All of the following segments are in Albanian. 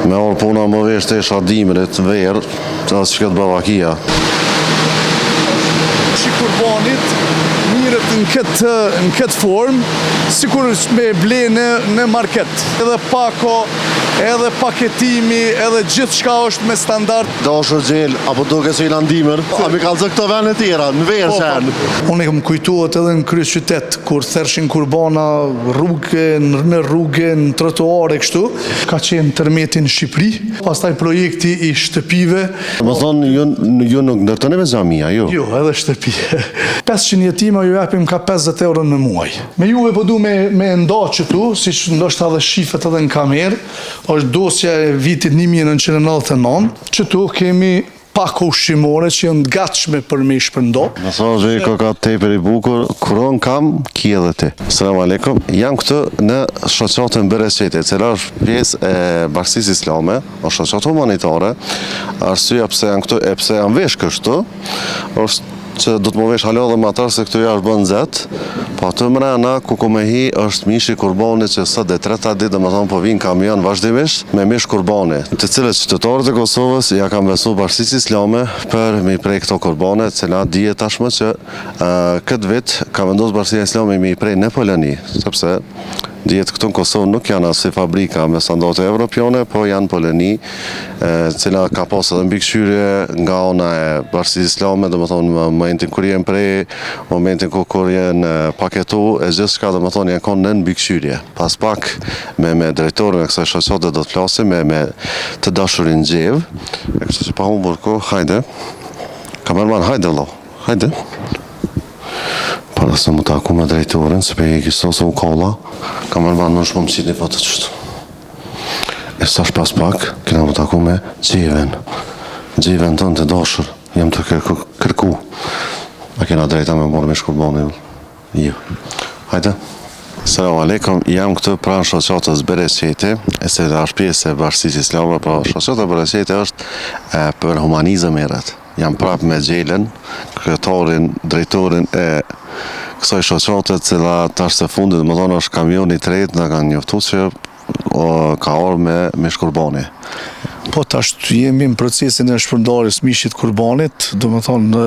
Me orë puna më vesh të isha dimrit, verë, asë që këtë bavakia. Shi kurbanit mirët në këtë formë, sikur me ble në market. Edhe pako, edhe paketimi, edhe gjithë shka është me standard. Do është gjellë, apo duke se i landimër, a mi kalëzë këto vene tjera, në verë qenë. Unë e kam kujtuat edhe në krye qytet, kur thershin kurbana në rrugë, në trotuare kështu, ka qenë tërmeti në Shqipëri, pastaj projekti i shtëpive. Më thonë, ju nuk ndërtoni me xhamia, ju? Jo, edhe shtëpi. 500 jetima ju japim ka 50 euro në muaj. Me juve po du me nda qëtu, si që ndoshta edhe shifet edhe në kamerë, është dosja e vitit 1999, qëtu kemi pako ushqimore që janë gatshme për me shpërndo. Më thonë që i ka tepër i bukur, kuron kam, ki edhe ti. Selam aleikum, jam këtë në shoqatën Bereqeti, cila është pjesë e Bashkisë Islame, o shoqatë humanitare, arsyeja pse janë këtu e pse janë vesh kështu, është që do të më vesh halo dhe më atarë se këtu jashtë bën zetë, po aty mrena ku me hi është mishi kurbani që sot dhe treta ditë dhe më thonë po vinë kamion vazhdimisht me mish kurbani, të cilët qytetarët e Kosovës ja kam besu Bashkisë Islame për me i prej këto kurbane, cila dihet tashmë që këtë vit ka vendosur Bashkia Islame me i prej në Poloni, sepse dihet këtu në Kosovë nuk janë asë fabrika me standarde evropiane, po janë Poloni, cila ka pas edhe mbikëqyrje nga ona e Bashkisë Islame, dhe më thonë në momentin kur jenë prej, momentin kur jenë paketu, e gjithë shka dhe më thonë janë konë në mbikëqyrje. Pas pak me drejtorin e kësaj shoqate do të flasim me të dashurin Gjevë, e kështë që pa humbur ko, hajde, kamerman, hajde lo, hajde. Para se mu taku me drejtorin, se pe i kështë ose u kolla, kamerman në shpo mësit një fotë qështu. E sash pas pak, kena mu taku me Gjeven. Gjeven të në të dashur, jem të kërku. A kena drejta me morë me shkurboni. Jo. Hajde. Selam aleikum, jam këtë pranë shoqatës Bereqeti, e se është pjesë e Bashkisë Islame, po shoqata Bereqeti është për humanizëm erët. Jam prapë me Gjelen, kryetarin, drejtorin e kësaj shoqate, cila tash të fundit, më thonë është kamioni i tretë, nga kanë njoftu që ka orë me shkurbani. Po tash jemi në procesin e shpërndarjes mishit kurbanit, do më thonë në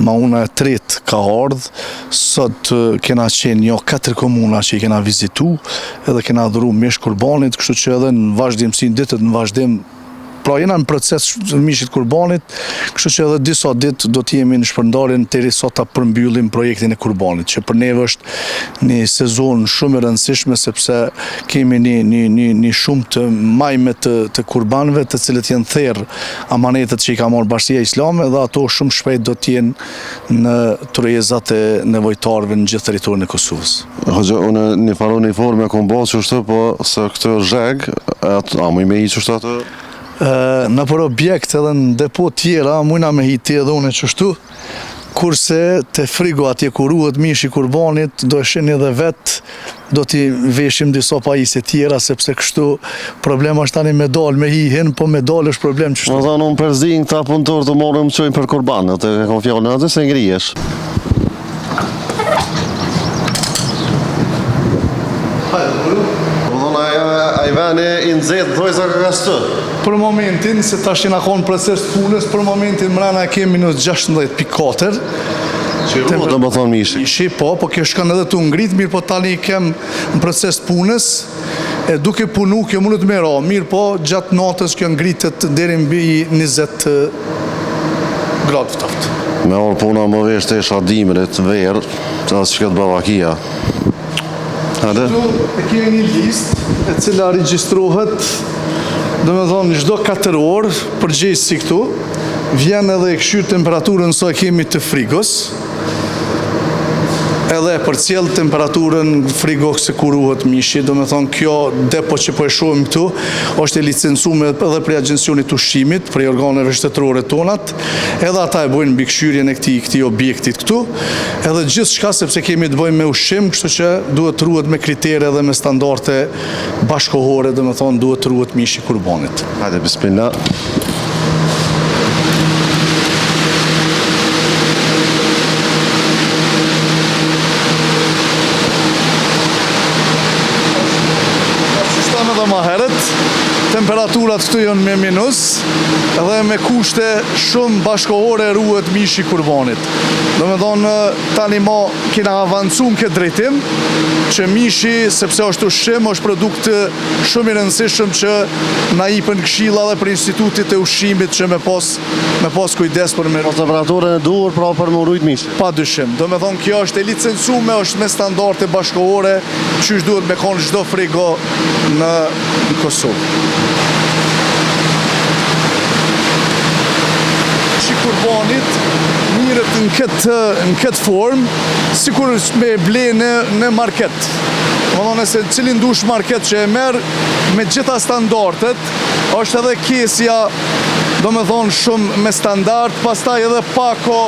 mauna e tretë ka ardhë, sot kena qenë 4 komuna që i kena vizitu, edhe kena dhuru mish kurbanit, kështu që edhe në vazhdimësi, ditët në vazhdim, pra jena në proces mishit kurbanit, kështu që edhe disa ditë do t'jemi në shpërndarjen deri sot ta përmbyllim projektin e kurbanit, që për neve është një sezon shumë e rëndësishme, sepse kemi një shumë të majme të kurbanëve, të cilët janë therrë amanetet që i ka marrë Bashkia Islame, dhe ato shumë shpejt do t'jenë në trojezat e nevojtarëve në gjithë territorin e Kosovës. Hoxha, unë një farë uniforme kom bo që është, po se këtë zheg, a mu i me i që është atë? Në për objekt edhe në depo tjera, mujna me hiti edhe une qështu, kurse të frigo atje kur ruhet mishi kurbanit, do e sheni edhe vetë, do t'i veshim disa pajisje tjera, sepse kështu problem është tani me dal me hihin, po me dal është problem qështu. Më thonë unë përzin këta punëtor të morë më qojnë për kurbanët, e kom fjallën atë se ngrijesh. A i veni i nëzet, thoi sa ka kastë? Për momentin, se tash jena konë proces punës, për momentin mrena kemi në 16.4. Që ruë dhe më thonë mishi? Mishi, po kjo shkan edhe të ngrit, mirë po tani kem në proces punës, e duke punu, kjo mundet me ra, mirë po gjatë natës kjo ngritet deri mbi 20 gradë ftoft. Me orë puna më vesh të isha dimrit, verë, asë që këtë bavakia. Këtu e kemi një listë e cila regjistrohet, do me thonë, çdo 4 orë, përgjegjës si këtu, vjen edhe e këshyr temperaturën sa kemi të frigos, edhe për cilë temperaturën frigo se kur ruhet mishi, do me thonë kjo depo që po e shohim këtu, është e licencuar edhe për agjencionit ushqimit, për organeve shtetërore tonat, edhe ata e bojnë mbikëqyrjen e këtij objektit këtu, edhe gjithë shka sepse kemi të bëjmë me ushqim, kështu që duhet ruhet me kritere dhe me standarde bashkohore, do me thonë duhet ruhet mishi kurbanit. Hajde, bismillah. Temperatura fakturat këtu janë me minus dhe me kushte shumë bashkohore ruhet mishi kurbanit. Do me thonë tani ma kena avancu në këtë drejtim që mishi, sepse është ushqim, është produkt shumë i rëndësishëm që na jepën këshilla dhe për institutit e ushqimit që me pas kujdes për me Temperaturën e duhur pra për më rujt mishi. pa dyshim. Do me thonë kjo është e licencume, është me standarde bashkohore që është duhet me konë çdo frigo në Kosovë. Kurbanit mirët në këtë formë, sikur me ble në market. Më thonë se cilin dush market që e merë me gjitha standardet, është edhe kesja, do me thonë shumë me standard, pastaj edhe pako,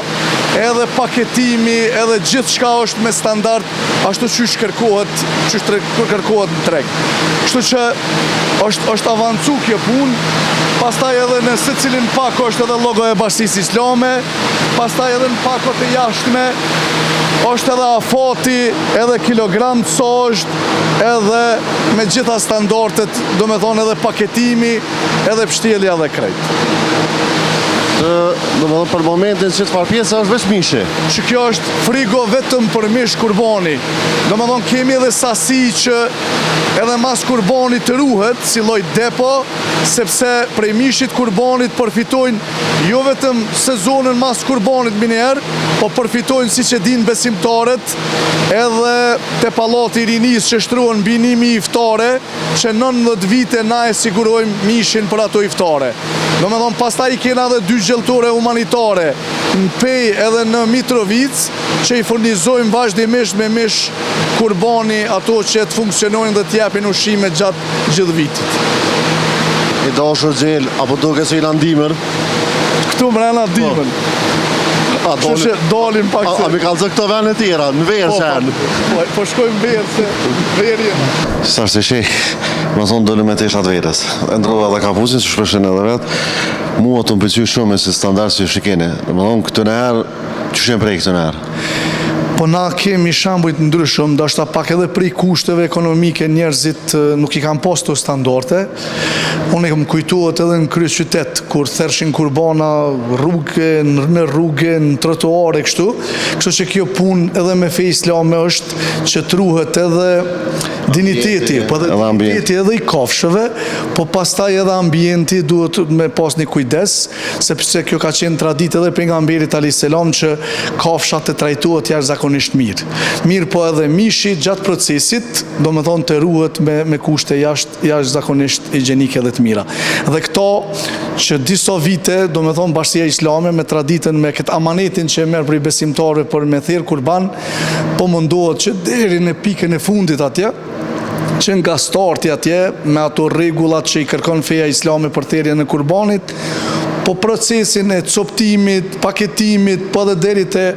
edhe paketimi, edhe gjithë shka është me standard, ashtu që kërkohet në treg. Kështu që është avancu kjo punë, pastaj edhe në se cilin pako është edhe logo e Bashkisë Islame, pastaj edhe në pakot e jashtme, është edhe afati, edhe kilogram sa është, edhe me gjitha standardet, do me thonë edhe paketimi, edhe pështjelja dhe krejt. Do me thonë për momentin që të farë pjesë është veç mishi. Që kjo është frigo vetëm për mish kurbani. Do me thonë kemi edhe sasi që edhe mas kurbanit të ruhet, si lloj depo, sepse prej mishit kurbanit përfitojnë jo vetëm sezonën mas kurbanit minjerë, po përfitojnë si që din besimtarët, edhe te pallati i rinis që shtruan binimi iftare, që 19 vite na e sigurojmë mishin për ato iftare. Do me thonë pastaj i kena edhe 2 gjeltore humanitare në Pej edhe në Mitrovic, që i furnizojmë vazhdimisht me mish kurbani ato që të funksionojnë dhe t'japin ushqime gjatë gjithë vitit. I dashur gjel, apo duke se i landimër? Këtu mrena dimën. Që që dalim pak se... A mi kalëzë këto vene tjera, në verë që janë? Po shkojmë verë se verë jenë. Sa është e shej, më thonë dole me teshat verës. E ndrova dhe kapucin, që shpeshen edhe vetë. Mua të më pëlqy shumë si standard që shikeni. Më thonë këtë në herë, që shenë prej këtë në herë? Po na kemi shambujt ndryshëm, ndoshta pak edhe prej kushteve ekonomike njerëzit nuk i kanë pas të standarde. Unë e më kujtuat edhe në krye qytet, kur thershin kurbana në rrugë, në trotuare, kështu që kjo punë edhe me fe islame është që truhet edhe diniteti, po edhe diniteti edhe i kafshëve, po pastaj edhe ambienti duhet me pas një kujdes, sepse kjo ka qenë traditë edhe pejgamberit alayhis salam që kafshat të trajtohet jashtëzakonisht mirë. Mirë po edhe mishi gjatë procesit, do me thonë të ruhet me kushte jashtëzakonisht higjienike dhe të mira. Dhe këto që disa vite, do me thonë Bashkia Islame me traditën, me këtë amanetin që e merë për i besimtarëve për me thirr kurban, po mundohet që deri në pikën e fundit atje, që nga starti atje, me ato rregullat që i kërkon feja islame për thirrjen e kurbanit, po procesin e coptimit, paketimit, po edhe deri te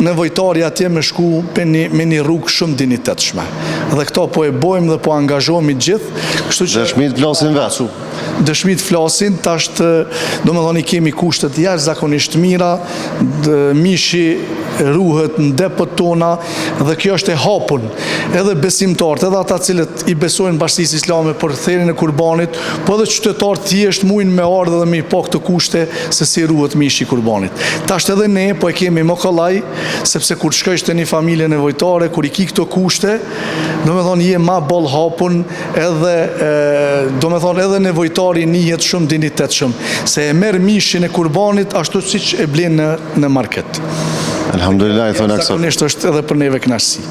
nevojtari atje me shku me një rrugë shumë dinitetshme. Dhe këto po e bojmë dhe po angazhohemi gjithë, kështu që dëshmit flasin vetë. Dëshmit flasin, tashtë, do me thoni kemi kushtet jashtëzakonisht mira, mishi ruhet në depot tona dhe kjo është e hapun edhe besimtarët, edhe ata cilët i besojnë Bashkisë Islame për thirrjen e kurbanit, po edhe qytetarët thjesht mujnë me ardhe dhe me i pa këto kushte se si ruhet mishi i kurbanit. Tashtë edhe ne po e kemi më kollaj, sepse kur shkojsh te një familje nevojtare, kur i ki këto kushte, do me thonë je ma boll hapun edhe do me thonë edhe nevojtari njihet shumë dinitetshëm, se e merr mishin e kurbanit ashtu siç e blen në market. Alhamdulillah, i thonë aksa. Zakonisht është edhe për neve kënaqësi.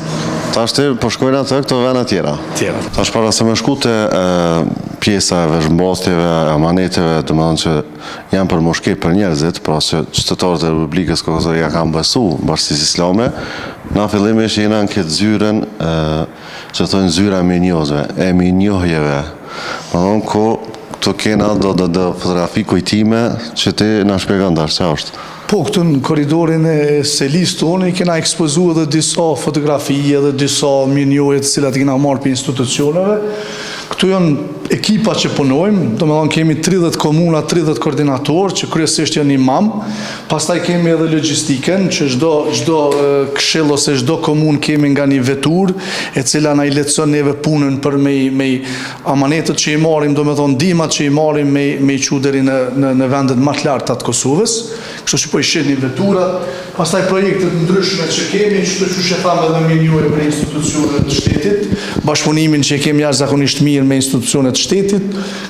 Tashti po shkojnë atë këto vene tjera. Tash para se me shku te pjesa e veshmbathjeve, amaneteve, do të thonë që janë për moshke për njerëzit, pra që qytetarët e Republikës Kosovë ja kanë besu Bashkisë Islame, na fillimisht jena në këtë zyren që thonë zyra e minjohjeve. Do thonë ku këtu kena do fotografi kujtime që ti na shpjegon tash çfarë është. Po, këtu në koridorin e selis tonë i kena ekspozu edhe disa fotografi edhe disa minjohet cilat i kena marrë për institucioneve. Këtu janë ekipa që punojmë, do me thonë kemi 30 komuna, 30 koordinator që kryesisht janë imam, pastaj kemi edhe logjistiken që çdo këshill ose çdo komunë kemi nga një vetur e cila na i lehtëson neve punën për me amanetet që i marrim, do me thonë ndihmat që i marrim me i çu deri në vendet më të larta të Kosovës, kështu që po i shihni veturat, pastaj projektet ndryshme që kemi, çdo që thamë edhe me një për institucionet të shtetit, bashkëpunimin që kemi jashtëzakonisht mirë me institucionet të shtetit.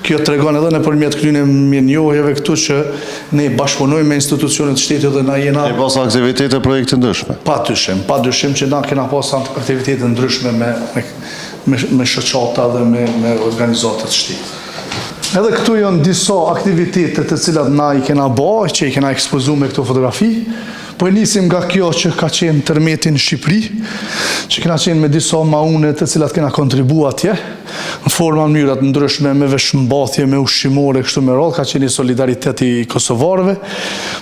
Kjo tregon edhe nëpërmjet këtyre mirënjohjeve këtu që ne bashkëpunojmë me institucionet të shtetit dhe na jena pas aktivitete projekte ndryshme. Padyshim që na kena pas aktivitete ndryshme me shoqata dhe me organizata të shtetit. Edhe këtu janë disa aktivitete të cilat na i kena bërë, që i kena ekspozuar me këto fotografi. Po e nisim nga kjo që ka qenë tërmeti në Shqipëri, që kena qenë me disa maune të cilat kena kontribu atje, në forma mënyrat ndryshme, me veshmbathje, me ushqimore, kështu me radhë, ka qenë i solidariteti i kosovarëve.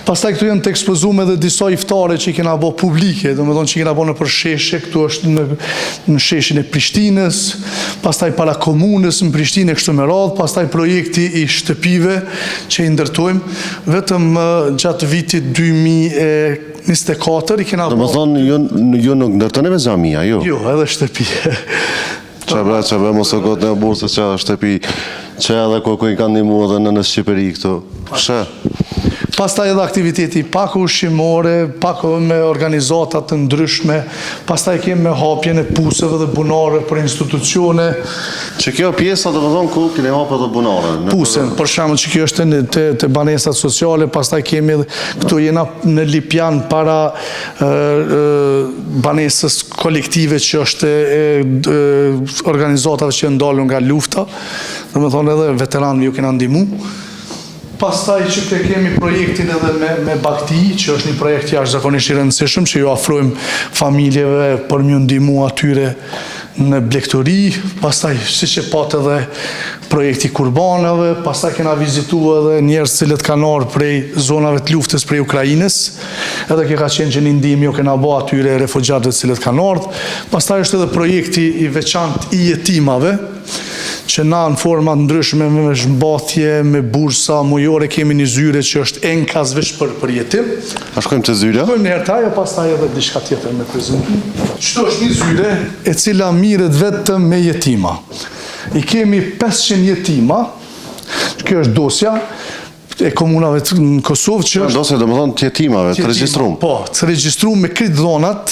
Pastaj këtu janë të ekspozuar edhe disa iftare që i kena bë publike, do me thonë që i kena bë në përsheshe, këtu është në sheshin e Prishtinës, pastaj para komunës në Prishtinë kështu me radhë, pastaj projekti i shtëpive që i ndërtojmë, vetëm gjatë vitit 2024 i kena Do më thonë, ju nuk ndërtoni me xhamia, ju? Jo, edhe shtëpi. Që bre, mos e gotë në burë, se që shtëpi, që edhe ku i kanë një mua dhe në Shqipëri këtu. Shë? Pastaj edhe aktiviteti pak ushqimore, pak me organizatat të ndryshme, pastaj kemi me hapjen e puseve dhe bunare për institucione. Që kjo pjesa do të thonë ku keni hapë dhe bunare? Pusen, për shembull që kjo është të banesat sociale, pastaj kemi këtu jena në Lipjan para banesës kolektive që është organizatave që ndalën nga lufta, do të thonë edhe veteranëve ju kena ndihmu. Pastaj që të kemi projektin edhe me Bakti, që është një projekt jashtëzakonisht i rëndësishëm, që ju afrojmë familjeve për mjë ndihmu atyre në blegtori, pastaj siç e pat edhe projekti kurbanave, pastaj kena vizitu edhe njerëz cilët kanë ardhur prej zonave të luftës prej Ukrainës, edhe kjo ka qenë që një ndihmë jo kena bë atyre refugjatëve cilët kanë ardhur. Pastaj është edhe projekti i veçantë i jetimave, që na në forma ndryshme me zhmbathje, me bursa mujore, kemi një zyre që është enkas veç për jetim. A shkojmë të zyre? Shkojmë në hertaj, pastaj edhe diçka tjetër me prezentim. Qëto është një zyre e cila mirët vetëm me jetima. I kemi 500 jetima, kjo është dosja e komunave në Kosovë që është... Dosja do më thonë të jetimave, të regjistrum. Po, të regjistrum me krit dhonat,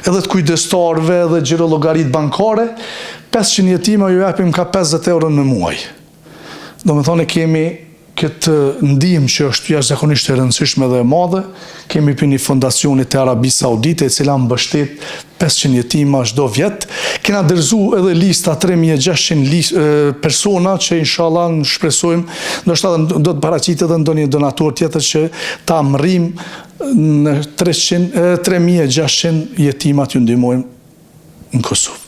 edhe të kujdestarve dhe gjirologarit bankare, 500 jetima ju japim ka 50 euro në muaj. Do me thonë kemi këtë ndihmë që është jashtëzakonisht e rëndësishme dhe e madhe, kemi për një fondacionit të Arabisë Saudite, e cila mbështet 500 jetima çdo vjet. Kena dërzu edhe lista 3600 persona që inshallah në shpresojmë, ndoshta do të paraqitet edhe ndonjë donator tjetër që ta mrrim në 3600 jetimat ju ndihmojmë në Kosovë.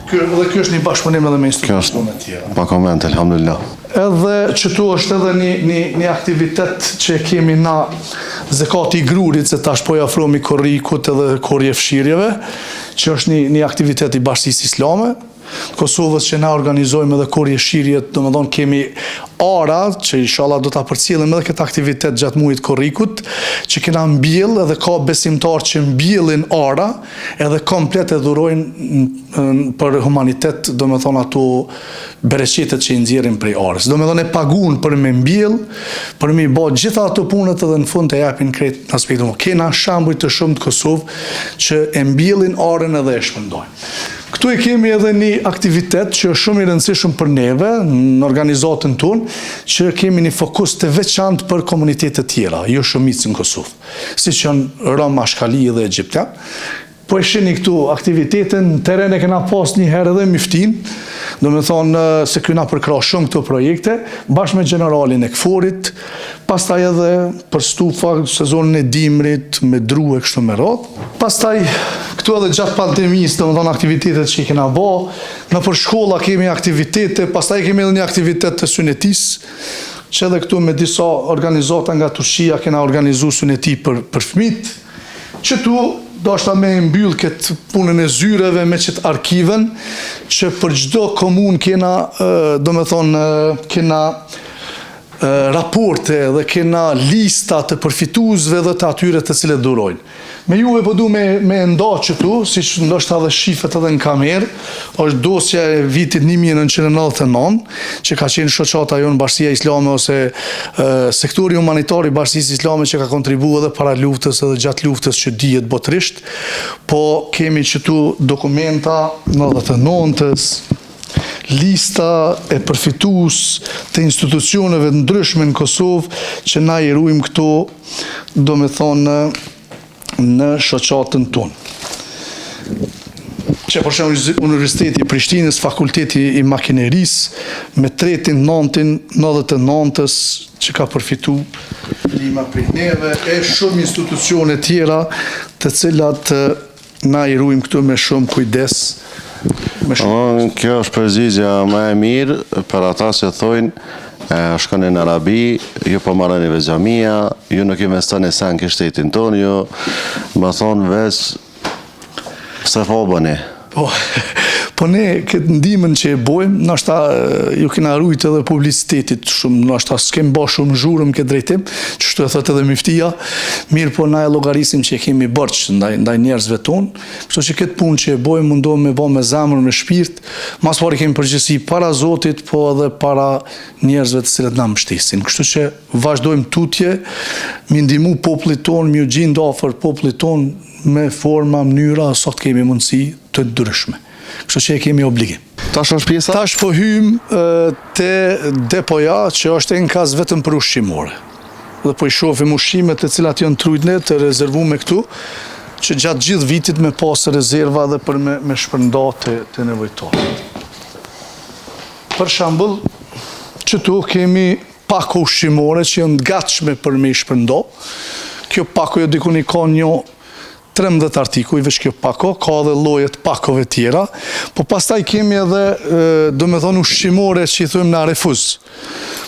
Dhe kjo është një bashkëpunim edhe me institucionet tjera. Pa koment, elhamdulillah. Edhe që tu është edhe një aktivitet që kemi na zekati i grurit, se tash po i afrohemi korrikut edhe korrje fshirjeve, që është një aktivitet i Bashkisë Islame, Kosovës që na organizojmë edhe korrje shirjet, do më thonë kemi ara, që inshallah do ta përcjellim edhe këtë aktivitet gjatë muajit korrikut, që kena mbjell edhe ka besimtar që mbjellin ara, edhe komplet e dhurojnë për humanitet, do më thonë ato bereqetet që i nxjerrin prej arës. Do më thonë e pagun për me mbjell, për me i bë gjitha ato punët edhe në fund të japin krejt në aspektin. Kena shembuj të shumë të Kosovë që e mbjellin arën edhe e shpërndojnë. Këtu e kemi edhe një aktivitet që është shumë i rëndësishëm për neve, në organizatën tonë, që kemi një fokus të veçantë për komunitetet tjera, jo shumicë në Kosovë, si që janë Rom, Ashkali dhe Egjiptian. Po e shihni këtu aktivitetin, në teren e kena pas një herë edhe Miftin, do me thonë se këna përkra shumë këto projekte, bashkë me generalin e Kforit, pastaj edhe për stufa, sezonën e dimrit, me dru e kështu me radhë. Pastaj, këtu edhe gjatë pandemisë, do me thonë aktivitetet që i kena ba, në për shkolla kemi aktivitete, pastaj kemi edhe një aktivitet të sunetis, që edhe këtu me disa organizata nga Turqia kena organizu suneti për fëmijët, që tu do është me mbyll këtë punën e zyreve me qëtë arkiven, që për çdo komunë kena, do me thonë, kena raporte dhe kena lista të përfituesve dhe të atyre të cilët durojnë. Me juve po du me nda qëtu, si që ndoshta dhe shifet edhe në kamerë, është dosja e vitit 1999, që ka qenë shoqata jonë Bashkia Islame ose sektori humanitar i Bashkisë Islame që ka kontribuar edhe para luftës edhe gjatë luftës që dihet botërisht, po kemi qëtu dokumenta 99-ës, lista e përfitues të institucioneve të ndryshme në Kosovë që na i ruajmë këto, do me thonë, në shoqatën tonë. Që për shembull Universiteti i Prishtinës, Fakulteti i Makinerisë me 3/9/99-ës që ka përfitu ndihma prej neve, e shumë institucione tjera të cilat na i ruajmë këtu me shumë kujdes. Kjo është përgjigja më e mirë për ata që thojnë shkoni në Arabi, ju po marrëni ve xhamia, ju nuk investoni sen në shtetin tonë, ju më thonë veç se po bëni. Po ne këtë ndihmën që e bojmë, nashta ju kena rujt edhe publicitetit shumë, nashta s'kem ba shumë zhurëm këtë drejtim, qështu e thot edhe miftia, mirë po na e llogarisim që kemi bërç ndaj njerëzve tonë, kështu që këtë punë që e bojmë mundohem me ba me zemër, me shpirt, mas pari kemi përgjithësi para Zotit, po edhe para njerëzve të cilët na mbështesin. Kështu që vazhdojmë tutje, mi ndihmu popullit tonë, mi u gjind afër popullit tonë me forma, mënyra, sa të kemi mundësi të ndryshme. Kështu që e kemi obligim. Tash është pjesa? Tash po hymë te depoja që është enkas vetëm për ushqimore. Dhe po i shohim ushqimet e cilat janë trujtne të rezervume këtu, që gjatë gjithë vitit me pasë rezerva dhe për me shpërnda të nevojtarët. Për shembull, qëtu kemi pako ushqimore që janë gatshme për me i shpërnda. Kjo pako jo dikun i ka një 13 artikuj, veç kjo pako, ka dhe llojet pakove tjera, po pastaj kemi edhe, do me thonë, ushqimore që i thujmë në refuz.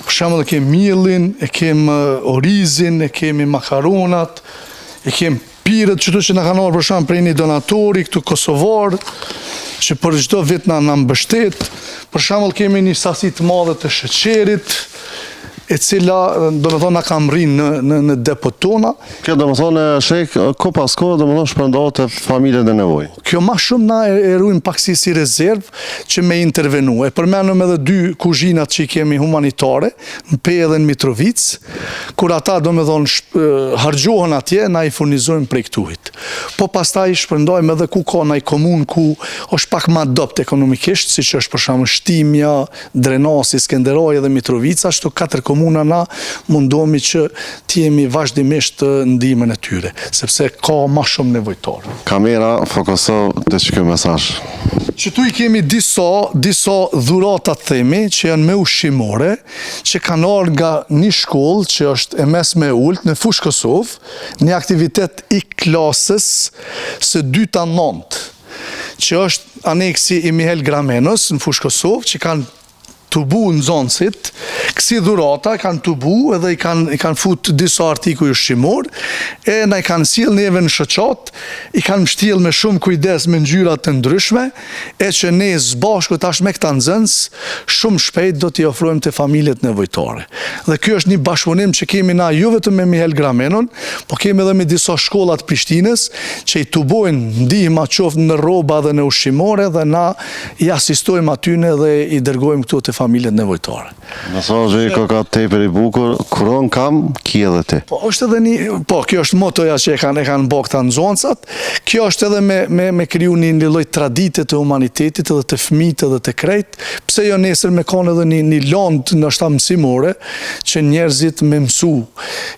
Për shembull, e kemi mielin, e kemi orizin, e kemi makaronat, e kemi pirët, qëtu që në kanë orë për shembull prej një donatori, këtu kosovar, që për çdo vit na mbështet. Për shembull, kemi një sasi të madhe të sheqerit, e cila, do me thonë, na kam rrinë në depot tona. Kjo do me thonë, shek, ko pas ko, do me thonë shpërndohet e familjet e nevoj. Kjo ma shumë na e rujmë paksi si rezervë që me intervenu. E përmenëm edhe 2 kuzhinat që i kemi humanitare, në Peje dhe në Mitrovic, kur ata, do me thonë, hargjohen atje, na i furnizojmë prej këtuhit. Po pastaj shpërndojmë edhe ku ka na i komunë, ku është pak ma dopt ekonomikisht, si që është për shembull Shtimja, Drenasi, Skenderaj dhe Mitrovica, ashtu 4 komuna na mundohemi që t'jemi vazhdimisht ndihmën e tyre, sepse ka ma shumë nevojtarë. Kamera fokuso të që kjo mesazh. Qëtu i kemi disa dhurata të themi që janë me ushqimore, që kanë ardhur nga një shkollë që është e mesme e ullt në Fushë Kosovë, një aktivitet i klasës së 2/9, që është aneksi i Mihel Gramenos në Fushë Kosovë, që kanë tubu në zonësit, kësi dhurata kanë tubu edhe i kanë fut disa artikuj ushqimor, e na i kanë sjell neve në shoqat, i kanë mështjell me shumë kujdes me ngjyra të ndryshme, e që ne zbashku tash me këta nxënës, shumë shpejt do t'i ofrojmë të familjet nevojtare. Dhe kjo është një bashkëpunim që kemi na jo vetëm me Mihel Gramenon, po kemi edhe me disa shkollat Prishtinës, që i tubojnë ndihma qoftë në rroba dhe në ushqimore, dhe na i asistojmë atyne dhe i dërgojmë këtu të familjet nevojtare. Mesazhi ka tepër i bukur, kuron kam, kjellë ti. Po, është edhe kjo është motoja që e kanë bërë këta nxënësat. Kjo është edhe me kriju një lloj tradite të humanitetit edhe të fëmijët edhe të krejt. Pse jo nesër me kanë edhe një lëndë ndoshta mësimore që njerëzit me mësu.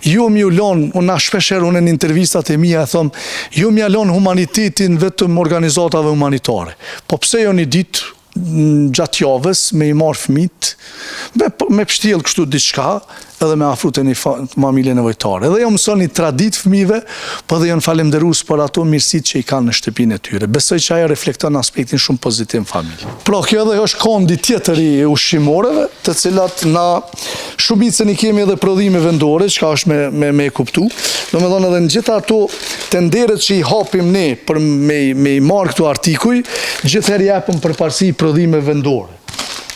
Jo më u lën, unë shpeshherë në intervistat e mia e them, jo më ja lën humanitetin vetëm organizatave humanitare. Po pse jo një ditë gjatë javës me i marë fëmijët, me pështjellë kështu diçka, edhe me afru të një familje nevojtare. Edhe jo mëson një tradit fëmijëve, po edhe janë falemderues për ato mirësitë që i kanë në shtëpinë e tyre. Besoj që ajo reflekton aspektin shumë pozitiv në familje. Pra, kjo edhe është kondi tjetër i ushqimoreve, të cilat na shumicën i kemi edhe prodhime vendore, që ka është me kuptu. Domethënë edhe në gjitha ato tenderet që i hapim ne për me i marrë këtu artikuj, gjithherë japëm përparësi prodhime vendore.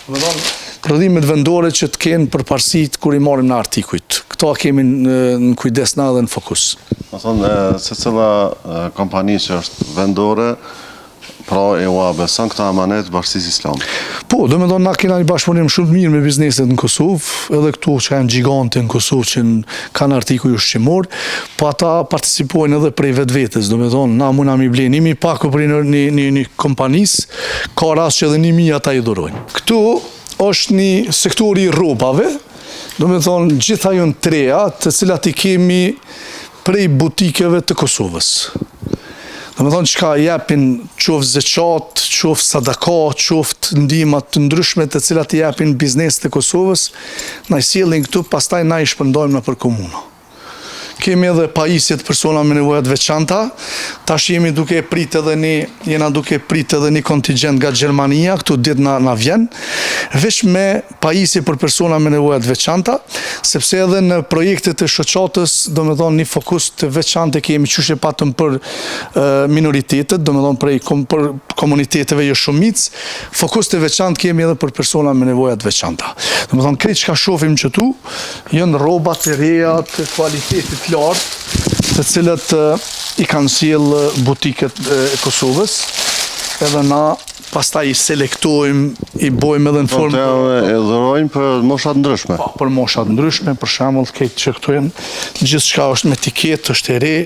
Domethënë prodhimet vendore që të kenë përparësi kur i marrim në artikujt. Këto kemi në kujdes na dhe në fokus. Do thonë secila kompani që është vendore, pra e ua beson këta amanet Bashkisë Islame. Po, do me thonë, na kena një bashkëpunim shumë të mirë me bizneset në Kosovë, edhe këtu që janë gjigante në Kosovë që kanë artikuj ushqimor, po ata participojnë edhe prej vetvetes, do me thonë, na muna mi blenë, nimi pak për një kompanisë, ka rast që edhe 1000 ata i dhurojnë. Këtu është një sektori i rrobave, do me thonë, gjitha jonë treja, të cilat i kemi prej butikeve të Kosovës. Do me thonë qka jepin qoftë zeqat, qoftë sadaka, qoftë ndimat të ndryshme të cilat i jepin biznes të Kosovës, na i sjellin këtu, pastaj na i shpërndojmë në për komuna. Kemi edhe pajisjet persona me nevojat veçanta, tash jemi duke prit edhe një kontingent nga Gjermania, këtu ditë na vjen, veç me pajisje për persona me nevojat veçanta, sepse edhe në projektet e shoqatës, do me thonë një fokus të veçante kemi qyshe patëm për minoritetet, do me thonë për komuniteteve jo shumic, fokus të veçant kemi edhe për persona me nevojat veçanta. Do me thonë krejt që ka shofim që tu, jënë roba të reja të kualitetit lartë, të cilët i kanë sjell butiket e Kosovës, edhe na pastaj i selektojmë, i bojmë edhe në formë... E dhurojmë për moshat ndryshme? Po, për moshat ndryshme, për shembull, këtë që këtu janë, gjithë shka është me etiketë, është e re,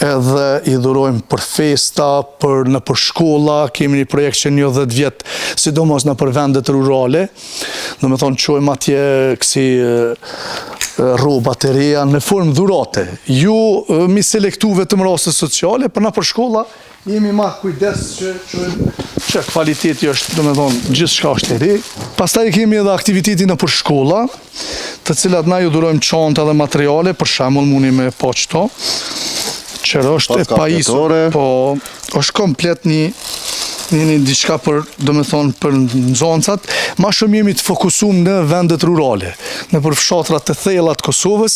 edhe i dhurojmë për festa, për shkolla, kemi një projekt që një 10 vjetë, sidomos në për vendet rurale, do me thonë qojmë atje kësi rrobat e reja në formë dhurate. Ju mi selektu vetëm raste sociale, për na për shkolla, jemi ma kujdes që kvaliteti është, do me thonë, gjithë shka është e re. Pastaj kemi edhe aktiviteti në për shkolla, të cilat na ju dhurojmë çanta dhe materiale, për shembull mundi me pa qëto, qërë është e pajisur, po është komplet një diçka për, do me thonë, për nxoncat, ma shumë jemi të fokusum në vendet rurale, në për fshatrat të thellat Kosovës,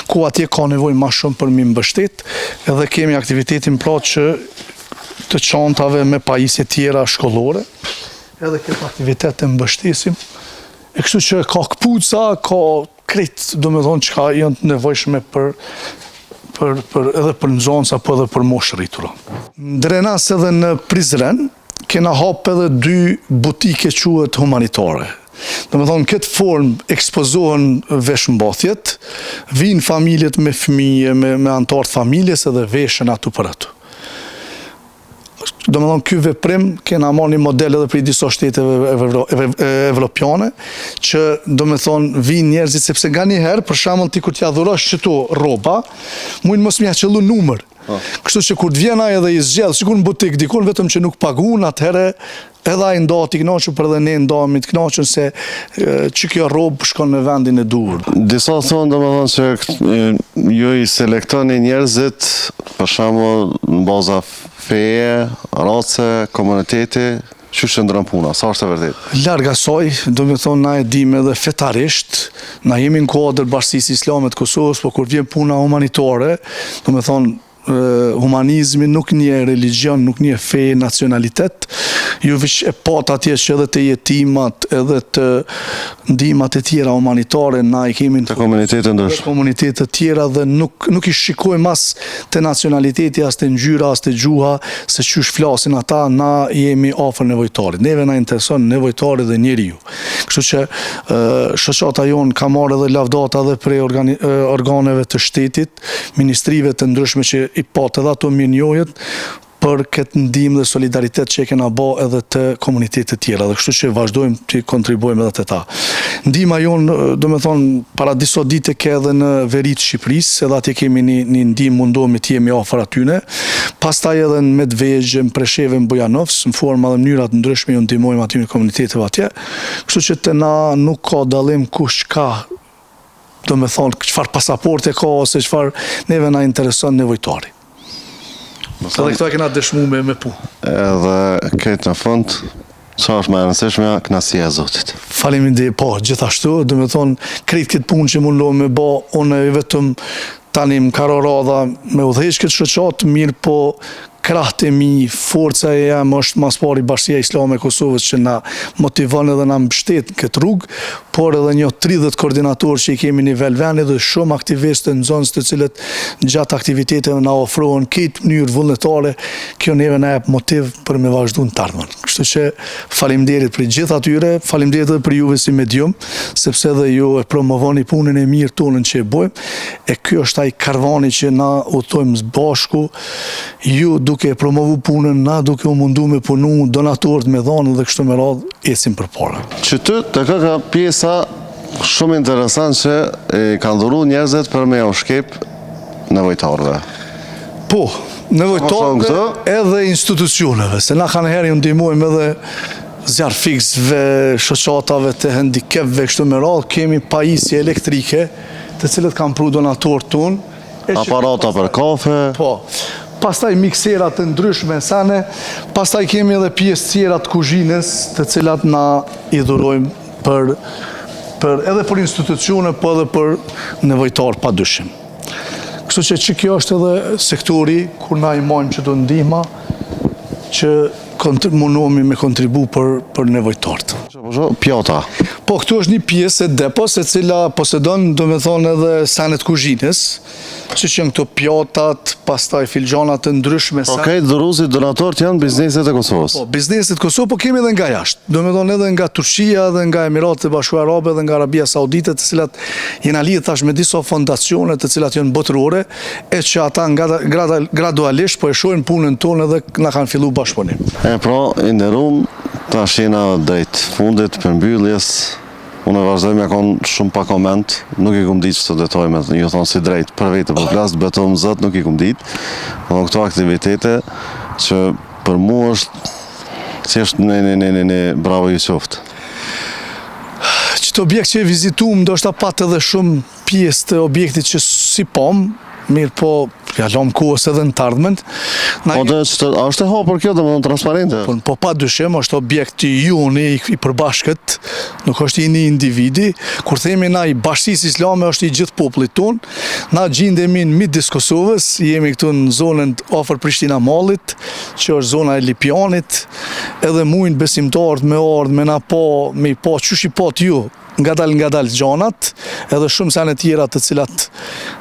ku atje ka nevojë ma shumë për mi mbështet, edhe kemi aktivitetin pra që të çantave me pajisje tjera shkollore, edhe këtë aktivitet të mbështesim, e kështu që ka këpuca, ka krejt, do me thonë, që ka janë të nevojshme edhe për nxonca, po edhe për moshë rritura. Drenas edhe në Prizren, kena hap edhe 2 butike quhet humanitare. Do me thonë, këtë formë ekspozohen veshmbathjet, vinë familjet me fëmijë, me antartë familjes edhe veshën atu për atu. Do me thonë, ky veprim kena marrë një model edhe për disa shteteve evropiane, që do me thonë vinë njerëzit, sepse nga një herë, për shembull ti kur t'ja dhurosh qëto rroba, mujnë mos m'ja qellu numër. Kështu që kur t'vjen ai edhe i zgjedh, sikur në butik dikun, vetëm që nuk paguan, atëherë edhe ai ndohet i kënaqur, për edhe ne ndahemi të kënaqur se që kjo rrobë shkon në vendin e duhur. Disa thonë domethënë se ju i selektoni njerëzit, për shembull në baza feje, race, komuniteti, që shëndrën puna, sa është e vërtet? Larg asaj, do me thonë, na e dim edhe fetarisht, na jemi në kuadër Bashkisë Islame të Kosovës, po kur vjen puna humanitare, do me thonë, humanizmi nuk një religion, nuk një fe, nacionalitet, ju vish e pat atje që edhe të jetimat, edhe të ndihmat e tjera humanitare, na i kemi të komunitetet tjera dhe nuk i shikojmë as të nacionaliteti, as të ngjyra, as të gjuha, se qysh flasin ata, na jemi afër nevojtarit. Neve na intereson nevojtari dhe njeriu. Kështu që shoqata jonë ka marrë edhe lavdata edhe prej organeve të shtetit, ministrive të ndryshme që i patë edhe ato mirënjohjet për këtë ndihmë dhe solidaritet që e kena bë edhe të komunitetet tjera, dhe kështu që vazhdojmë të kontribuojmë edhe të ta. Ndihma jonë, do me thonë, para disa dite ke edhe në veri të Shqipërisë, edhe atje kemi një ndihmë, mundohemi të jemi afër atyne, pastaj edhe në Medvegjë, në Presheve, në Bujanovës, në forma dhe mënyrat ndryshme ju ndihmojmë aty në komuniteteve atje, kështu që të na nuk ka dallim kush ka do me thonë çfarë pasaporte ka ose çfarë neve na intereson nevojtari. Edhe këto e kena dëshmu me punë. Edhe këtë në fund, që është më e rëndësishme, kënaqësia e Zotit. Faleminderit, po, gjithashtu, do me thonë, krejt këtë punë që mundohem me bë, unë vetëm tani më ka radha me udhëheq këtë shoqat, mirë po krahët e mi, forca e jam është mas pari Bashkia Islame e Kosovës që na motivon edhe na mbështet në këtë rrugë, por edhe një 30 koordinatorë që i kemi në nivel vendi dhe shumë aktivistë në zonës të cilët gjatë aktiviteteve na ofrohen këtë mënyrë vullnetare, kjo neve na jep motiv për me vazhdu në të ardhmen. Kështu që faleminderit për gjithë atyre, faleminderit edhe për juve si medium, sepse edhe ju e promovoni punën e mirë tonën që e bojmë, e kjo është ai karvani që na udhtojmë së bashku, ju duke e promovu punën, na duke u mundu me punu, donatorët me dhanë dhe kështu me radhë, ecim përpara. Që ty të ka pjesa shumë interesant që kanë dhuru njerëzit për me u shkep nevojtarëve. Po, nevojtarëve edhe institucioneve, se na kanë herë ju ndihmojmë edhe zjarë fiksve, shoqatave të handicapve, kështu me radhë, kemi pajisje elektrike, të cilët kanë pru donatorët tonë. Aparata për kafe. Po, pastaj mikserat të ndryshme sane, pastaj kemi edhe pjesë tjera të kuzhinës, të cilat na i dhurojmë edhe për institucione, po edhe për nevojtarë pa dyshim. Kështu që kjo është edhe sektori, kur na i mojmë që do ndihma, që mundohemi me kontribu për nevojtarët. Pjata. Po, këtu është një pjesë e depos, e cila posedon, do me thonë, edhe sanet kuzhinës, që janë këto pjatat, pastaj filxhanat të ndryshme. Okej, dhuruesit donatorët janë bizneset e Kosovës. Po, bizneset Kosovë, po kemi edhe nga jashtë. Do me thonë edhe nga Turqia, edhe nga Emiratet e Bashkuara Arabe, edhe nga Arabia Saudite, të cilat jena lidhë tash me disa fondacione të cilat janë botërore, e që ata gradualisht po e shohin punën tonë edhe na kanë fillu bashkëpunim. Pra, i nderuam, tash jena drejt fundit për mbylljes. Unë vazhdoj me konë shumë pa koment, nuk i kum ditë që të detoj me ju thonë si drejt për vete për plasë, betëm zët nuk i kum ditë. Dhe këto aktivitete që për mu është që është në bravo ju qoftë. Qëtë objekt që e vizitum, do është apat edhe shumë pjesë të objektit që si pom, mirë po, ja lom kohës edhe në të ardhmen. A është e hapur kjo, dhe më në transparente? Po pa dyshim, është objekti juni i përbashkët, nuk është i një individi. Kur themi na i Bashkisë Islame është i gjithë popullit tonë, na gjindemi në midis Kosovës, jemi këtu në zonën afër Prishtina Mallit, që është zona e Lipjanit, edhe mujnë besimtarët me ardhë, me i pa, qysh i pat ju, nga dal gjanat, edhe shumë sene tjera të cilat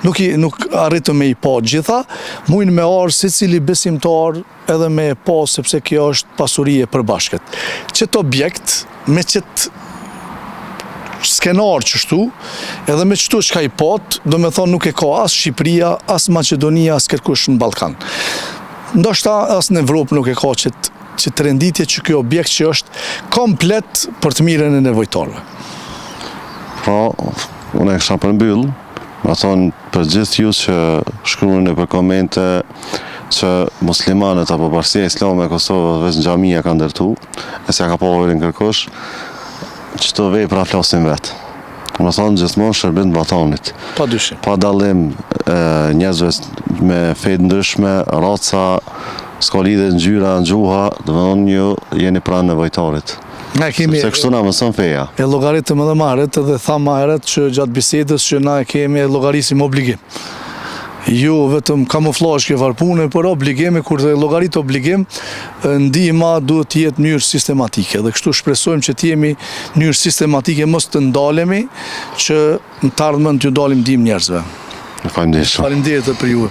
nuk arritëm me i pa gjitha, mujnë me arë si cili besimtar edhe me e pa, sepse kjo është pasurije përbashkët. Qëtë objekt, me qëtë skenar qështu, edhe me qëtu që ka i pat, do me thonë nuk e ka as Shqipëria, as Macedonia, as kërkush në Balkan. Ndoshta as në Evropë nuk e ka që të renditje që kjo objekt që është komplet për të mirën e nevojtarëve. Pra, unë e kësha përmbyll, me thonë për gjithë ju që shkruani në për komente që muslimanët apo Bashkia Islame e Kosovës veç në xhamia kanë ndërtu, e se ka poverin kërkush, që të vepra flasin vetë. Me thonë gjithmonë shërbim të batonit. Pa dyshim. Pa dallim njerëzve me fejt ndryshme, raca, s'ka lidhe në gjyra, në gjuha, dhe më thonë ju jeni pranë nevojtarit. Sepse kështu na mëson feja. E llogaritëm edhe marët edhe tham marët që gjatë bisedës që na kemi llogarisim obligim. Jo vetëm kamuflazh ke varpune, por obligime, kur të llogarit obligim, ndihma duhet të jetë në mënyrë sistematike. Dhe kështu shpresojmë që të jemi në mënyrë sistematike, mos të ndalemi, që në të ardhmen t'ju dalim ndihmë njerëzve. Faleminderit. Faleminderit për ju.